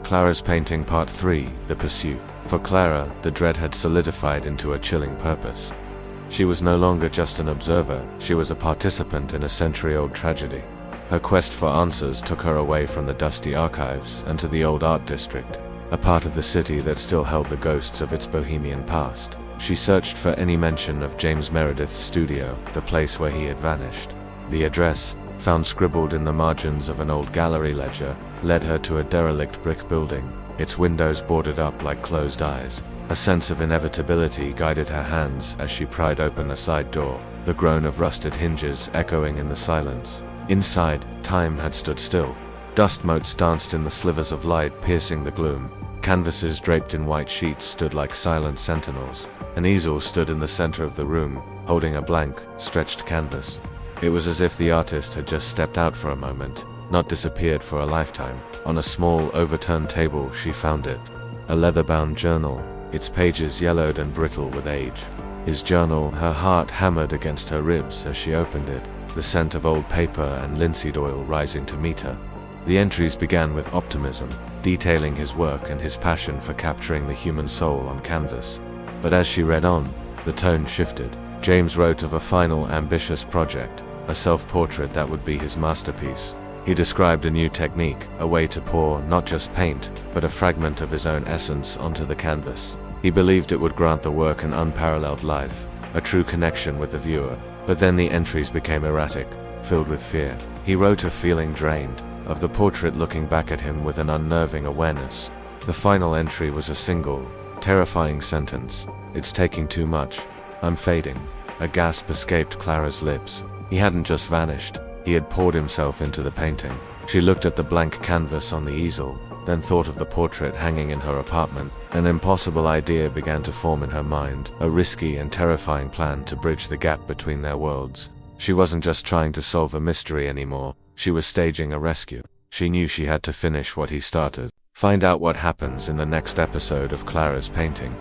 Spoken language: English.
Clara's painting Part 3, The Pursuit. For Clara, the dread had solidified into a chilling purpose. She was no longer just an observer, she was a participant in a century-old tragedy. Her quest for answers took her away from the dusty archives and to the old art district, a part of the city that still held the ghosts of its bohemian past. She searched for any mention of James Meredith's studio, the place where he had vanished. The address, found scribbled in the margins of an old gallery ledger, led her to a derelict brick building, its windows boarded up like closed eyes. A sense of inevitability guided her hands as she pried open a side door, the groan of rusted hinges echoing in the silence. Inside, time had stood still. Dust motes danced in the slivers of light piercing the gloom. Canvases draped in white sheets stood like silent sentinels. An easel stood in the center of the room, holding a blank, stretched canvas. It was as if the artist had just stepped out for a moment, not disappeared for a lifetime. On a small, overturned table she found it. A leather-bound journal, its pages yellowed and brittle with age. His journal, her heart hammered against her ribs as she opened it, the scent of old paper and linseed oil rising to meet her. The entries began with optimism, detailing his work and his passion for capturing the human soul on canvas. But as she read on, the tone shifted. James wrote of a final, ambitious project, a self-portrait that would be his masterpiece. He described a new technique, a way to pour not just paint, but a fragment of his own essence onto the canvas. He believed it would grant the work an unparalleled life, a true connection with the viewer. But then the entries became erratic, filled with fear. He wrote of feeling drained, of the portrait looking back at him with an unnerving awareness. The final entry was a single, terrifying sentence. "It's taking too much. I'm fading." A gasp escaped Clara's lips. He hadn't just vanished, he had poured himself into the painting. She looked at the blank canvas on the easel, then thought of the portrait hanging in her apartment. An impossible idea began to form in her mind, a risky and terrifying plan to bridge the gap between their worlds. She wasn't just trying to solve a mystery anymore, she was staging a rescue. She knew she had to finish what he started. Find out what happens in the next episode of Clara's painting.